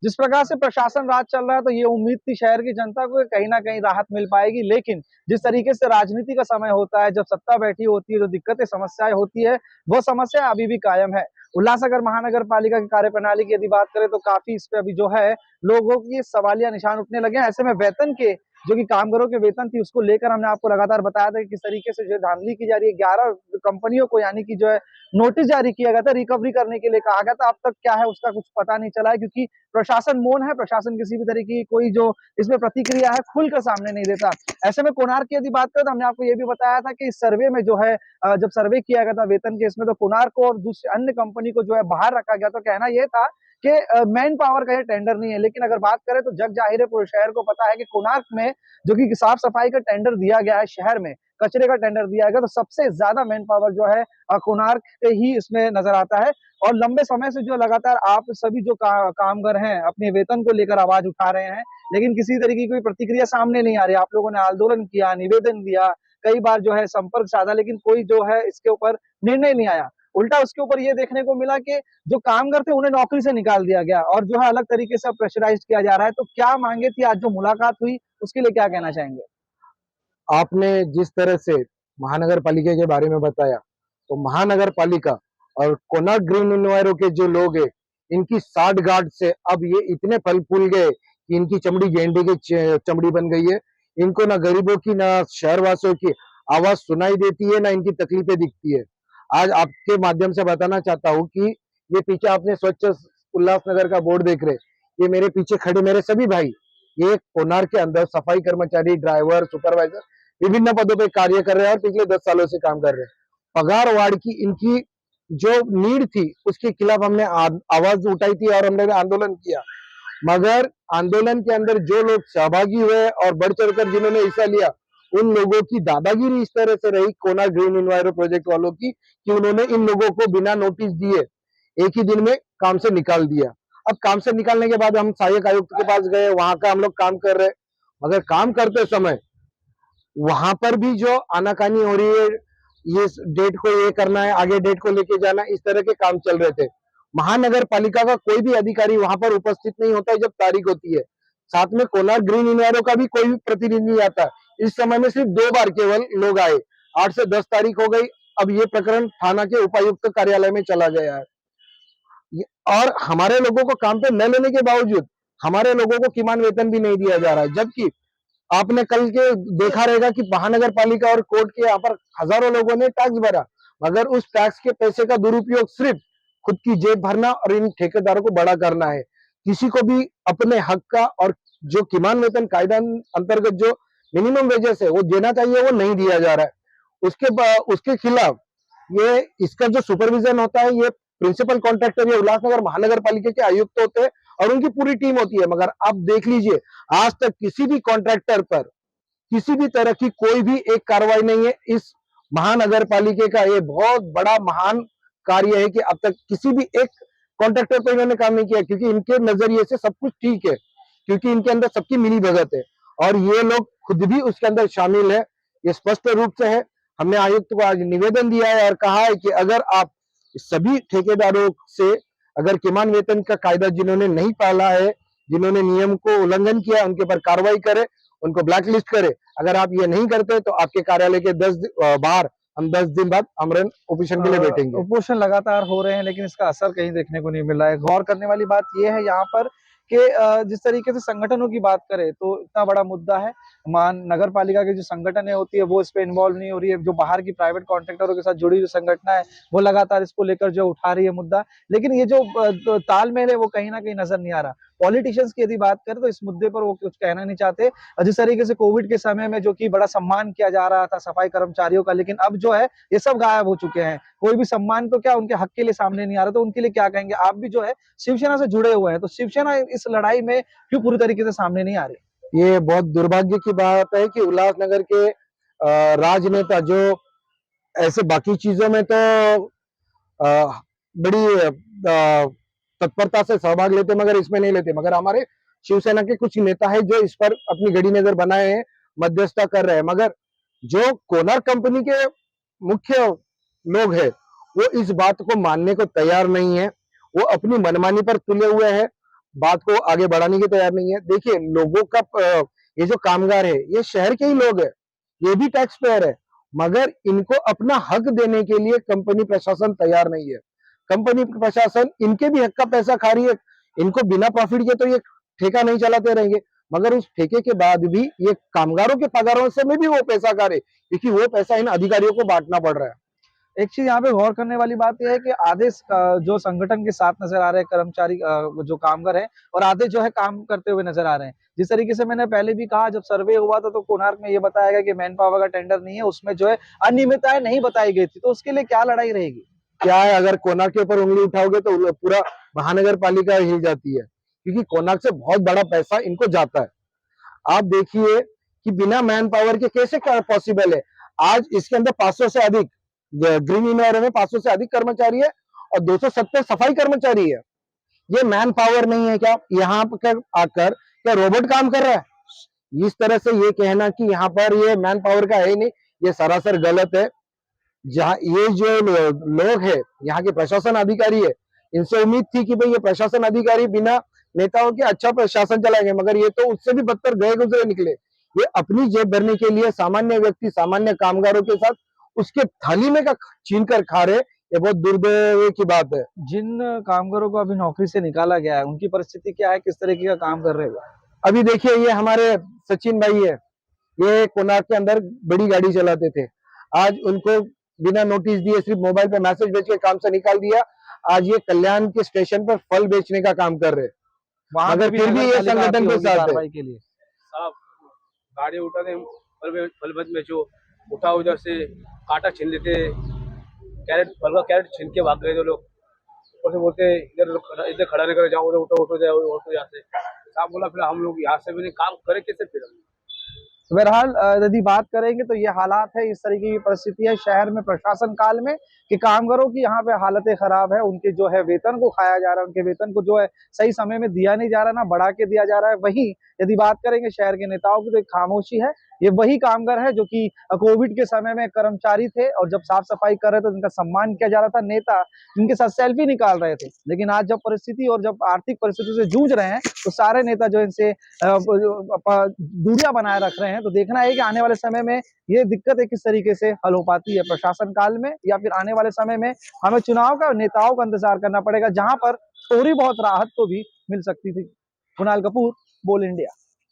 जिस प्रकार से प्रशासन राज चल रहा है, तो ये उम्मीद थी शहर की जनता को कहीं ना कहीं राहत मिल पाएगी, लेकिन जिस तरीके से राजनीति का समय होता है, जब सत्ता बैठी होती है, जो दिक्कतें समस्याएं होती है, वो समस्या अभी भी कायम है। उल्लासनगर महानगर पालिका की कार्यप्रणाली की यदि बात करें तो काफी इस पे अभी जो है लोगों की सवालिया निशान उठने लगे हैं। ऐसे में वेतन के जो कि कामगारों के वेतन थी उसको लेकर हमने आपको लगातार बताया था कि किस तरीके से जो धांधली की जा रही है। 11 कंपनियों को यानी कि जो है नोटिस जारी किया गया था, रिकवरी करने के लिए कहा गया था। अब तक क्या है उसका कुछ पता नहीं चला है, क्योंकि प्रशासन मौन है। प्रशासन किसी भी तरीके की कोई जो इसमें प्रतिक्रिया है खुलकर सामने नहीं देता। ऐसे में कोणार्क की यदि बात करें तो हमने आपको ये भी बताया था कि इस सर्वे में जो है जब सर्वे किया गया था वेतन के इसमें, तो कोणार्क को और दूसरी अन्य कंपनी को जो है बाहर रखा गया। तो कहना यह था कि मैन पावर का ये टेंडर नहीं है। लेकिन अगर बात करें तो जग जाहिर है, पूरे शहर को पता है कि कोणार्क में जो कि साफ सफाई का टेंडर दिया गया है, शहर में कचरे का टेंडर दिया गया, तो सबसे ज्यादा मैन पावर जो है कोणार्क ही इसमें नजर आता है। और लंबे समय से जो लगातार आप सभी जो कामगार हैं अपने वेतन को लेकर आवाज उठा रहे हैं, लेकिन किसी तरीके की कोई प्रतिक्रिया सामने नहीं आ रही। आप लोगों ने आंदोलन किया, निवेदन दिया, कई बार जो है संपर्क साधा, लेकिन कोई जो है इसके ऊपर निर्णय नहीं आया। उल्टा उसके ऊपर ये देखने को मिला कि जो कामगार थे उन्हें नौकरी से निकाल दिया गया और जो है अलग तरीके से प्रेशराइज किया जा रहा है। तो क्या मांगे थी, आज जो मुलाकात हुई उसके लिए क्या कहना चाहेंगे? आपने जिस तरह से महानगर पालिका के बारे में बताया, तो महानगर पालिका और कोणार्क ग्रीन इन्वायरो के जो लोग हैं, इनकी साठ गांठ से अब ये इतने फल फूल गए कि इनकी चमड़ी गेंडे की चमड़ी बन गई है। इनको ना गरीबों की ना शहरवासियों की आवाज सुनाई देती है, ना इनकी तकलीफें दिखती है। आज आपके माध्यम से बताना चाहता हूँ कि ये पीछे आपने स्वच्छ उल्लासनगर का बोर्ड देख रहे, ये मेरे पीछे खड़े मेरे सभी भाई, ये कोणार्क के अंदर सफाई कर्मचारी, ड्राइवर, सुपरवाइजर विभिन्न पदों पे कार्य कर रहे हैं और पिछले 10 सालों से काम कर रहे हैं। पगार वाढ़ की इनकी जो नीड थी उसके खिलाफ हमने आवाज उठाई थी और हमने आंदोलन किया। मगर आंदोलन के अंदर जो लोग सहभागी हुए और बढ़ चढ़कर जिन्होंने हिस्सा लिया, उन लोगों की दादागिरी इस तरह से रही कोणार्क ग्रीन इन्वायरो प्रोजेक्ट वालों की कि उन्होंने इन लोगों को बिना नोटिस दिए एक ही दिन में काम से निकाल दिया। अब काम से निकालने के बाद हम सहायक आयुक्त के पास गए, वहां का हम लोग काम कर रहे, मगर काम करते समय वहां पर भी जो आनाकानी हो रही है, ये डेट को ये करना है, आगे डेट को लेके जाना, इस तरह के काम चल रहे थे। महानगर पालिका का कोई भी अधिकारी वहां पर उपस्थित नहीं होता है जब तारीख होती है। साथ में कोणार्क ग्रीन इन्वायरो का भी कोई भी प्रतिनिधि नहीं आता। इस समय में सिर्फ 2 बार केवल लोग आए, 8 से 10 तारीख हो गई। अब ये प्रकरण थाना के उपायुक्त कार्यालय में चला गया है और हमारे लोगों को काम पे न लेने के बावजूद हमारे लोगों को किमान वेतन भी नहीं दिया जा रहा है। जबकि आपने कल के देखा रहेगा कि महानगर पालिका और कोर्ट के यहाँ पर हजारों लोगों ने टैक्स भरा, मगर उस टैक्स के पैसे का दुरुपयोग सिर्फ खुद की जेब भरना और इन ठेकेदारों को बड़ा करना है। किसी को भी अपने हक का और जो किमान वेतन कायदा अंतर्गत जो मिनिमम वेजेस है वो देना चाहिए, वो नहीं दिया जा रहा है। उसके खिलाफ ये इसका जो सुपरविजन होता है, ये प्रिंसिपल कॉन्ट्रैक्टर या उल्लासनगर महानगर पालिका के आयुक्त होते हैं और उनकी पूरी टीम होती है। मगर आप देख लीजिए, आज तक किसी भी कॉन्ट्रैक्टर पर किसी भी तरह की कोई भी एक कार्रवाई नहीं है। इस महानगर पालिका का ये बहुत बड़ा महान कार्य है कि अब तक किसी भी एक कॉन्ट्रैक्टर पर इन्होंने काम नहीं किया, क्योंकि इनके नजरिए से सब कुछ ठीक है, क्योंकि इनके अंदर सबकी मिली भगत है और ये लोग खुद भी उसके अंदर शामिल है। ये स्पष्ट रूप से है। हमने आयुक्त को आज निवेदन दिया है और कहा है कि अगर आप सभी ठेकेदारों से अगर किमान वेतन का कायदा जिन्होंने नहीं पाला है, जिन्होंने नियम को उल्लंघन किया, उनके पर कार्रवाई करे, उनको ब्लैक लिस्ट करे। अगर आप ये नहीं करते तो आपके कार्यालय के बाहर हम 10 दिन बाद अमरन उपोषण के लिए बैठेंगे। उपोषण लगातार हो रहे हैं, लेकिन इसका असर कहीं देखने को नहीं मिल रहा है। गौर करने वाली बात यह है यहाँ पर कि जिस तरीके से संगठनों की बात करें तो इतना बड़ा मुद्दा है। मान नगर पालिका की जो संगठन होती है वो इस पे इन्वॉल्व नहीं हो रही है। जो बाहर की प्राइवेट कॉन्ट्रैक्टरों के साथ जुड़ी जो संगठन है वो लगातार इसको लेकर जो उठा रही है मुद्दा, लेकिन ये जो तालमेल है वो कहीं ना कहीं नजर नहीं आ रहा। पॉलिटिशियंस की यदि बात करें तो इस मुद्दे पर वो कुछ कहना नहीं चाहते। जिस तरीके से कोविड के समय में जो कि बड़ा सम्मान किया जा रहा था सफाई कर्मचारियों का, लेकिन अब जो है ये सब गायब हो चुके हैं। कोई भी सम्मान तो क्या उनके हक के लिए सामने नहीं आ रहा। तो उनके लिए क्या कहेंगे? आप भी जो है शिवसेना से जुड़े हुए हैं, तो शिवसेना इस लड़ाई में क्यों पूरी तरीके से सामने नहीं आ रही? ये बहुत दुर्भाग्य की बात है कि उल्लासनगर के राजनेता जो ऐसे बाकी चीजों में तो बड़ी तत्परता से सहभाग लेते, मगर इसमें नहीं लेते। मगर हमारे शिवसेना के कुछ नेता है जो इस पर अपनी गड़ी नजर बनाए हैं, मध्यस्थता कर रहे हैं। मगर जो कोणार्क कंपनी के मुख्य लोग हैं वो इस बात को मानने को तैयार नहीं है। वो अपनी मनमानी पर तुले हुए हैं बात को आगे बढ़ाने की तैयार नहीं है। देखिए लोगों का ये जो कामगार है ये शहर के ही लोग है, ये भी टैक्स पेयर है, मगर इनको अपना हक देने के लिए कंपनी प्रशासन तैयार नहीं है। कंपनी प्रशासन इनके भी हक का पैसा खा रही है। इनको बिना प्रॉफिट के तो ये ठेका नहीं चलाते रहेंगे, मगर उस ठेके के बाद भी ये कामगारों के पगारों से में भी वो पैसा खा रहे, क्योंकि वो पैसा इन अधिकारियों को बांटना पड़ रहा है। एक चीज यहाँ पे गौर करने वाली बात यह है कि आधे जो संगठन के साथ नजर आ रहे हैं कर्मचारी, जो कामगार हैं, और आधे जो है काम करते हुए नजर आ रहे हैं। जिस तरीके से मैंने पहले भी कहा, जब सर्वे हुआ था तो कोणार्क में ये बताया गया कि मैन पावर का टेंडर नहीं है, उसमें जो है अनियमितताएं नहीं बताई गई थी। तो उसके लिए क्या लड़ाई रहेगी? क्या है, अगर कोणार्क के ऊपर उंगली उठाओगे तो पूरा महानगर पालिका हिल जाती है, क्योंकि कोणार्क से बहुत बड़ा पैसा इनको जाता है। आप देखिए कि बिना मैन पावर के कैसे पॉसिबल है। आज इसके अंदर 500 से अधिक ग्रीन इनवायरमेंट में 500 से अधिक कर्मचारी है और 270 सफाई कर्मचारी है। ये मैन पावर नहीं है क्या? यहाँ पर आकर क्या रोबोट काम कर रहा है? इस तरह से ये कहना कि यहाँ पर ये मैन पावर का है नहीं, ये सरासर गलत है। जहाँ ये जो लोग है, यहाँ के प्रशासन अधिकारी है, इनसे उम्मीद थी कि भाई ये प्रशासन अधिकारी बिना नेताओं के अच्छा प्रशासन चलाएंगे, मगर ये तो उससे भी बदतर गए गुजरे निकले। ये अपनी जेब भरने के लिए सामान्य व्यक्ति, सामान्य कामगारों के साथ उसके थाली में का छीन कर खा रहे, ये बहुत दुर्दैव की बात है। जिन कामगारों को अभी नौकरी से निकाला गया है, उनकी परिस्थिति क्या है, किस तरीके का काम कर रहे हैं? अभी देखिए ये हमारे सचिन भाई है, ये कोणार्क के अंदर बड़ी गाड़ी चलाते थे। आज उनको बिना नोटिस दिए सिर्फ मोबाइल पे मैसेज भेज के काम से निकाल दिया। आज ये कल्याण के स्टेशन पर फल बेचने का काम कर रहे, वहां मगर फिर भी ये संगठन के साथ है। के लिए साहब गाड़ी उठाते फल मत बेचो, उठा उधर से कांटा छीन लेते, कैरेट फल का कैरेट छीन के भाग गए थे लोग। ऊपर से बोलते इधर इधर खड़ा नहीं कर, जाओ उधर उठो उठो जाओ उठो यहाँ से। साहब बोला फिर हम लोग यहाँ से भी नहीं, काम करे कैसे फिर हम? बहरहाल यदि बात करेंगे तो ये हालात है, इस तरीके की परिस्थिति है शहर में प्रशासन काल में, कि कामगारों की यहाँ पे हालतें खराब है। उनके जो है वेतन को खाया जा रहा है, उनके वेतन को जो है सही समय में दिया नहीं जा रहा, ना बढ़ा के दिया जा रहा है। वहीं यदि बात करेंगे शहर के नेताओं की, तो एक खामोशी है। ये वही कामगार है जो कि कोविड के समय में कर्मचारी थे और जब साफ सफाई कर रहे थे तो उनका सम्मान किया जा रहा था, नेता इनके साथ सेल्फी निकाल रहे थे। लेकिन आज जब परिस्थिति और जब आर्थिक परिस्थिति से जूझ रहे हैं, तो सारे नेता जो इनसे दूरियां बनाए रख रहे हैं। तो देखना है कि आने वाले समय में ये दिक्कतें किस तरीके से हल हो पाती है प्रशासन काल में, या फिर आने वाले समय में हमें चुनाव का, नेताओं का इंतजार करना पड़ेगा, जहां पर थोड़ी बहुत राहत तो भी मिल सकती थी। कुणाल कपूर, बोल इंडिया।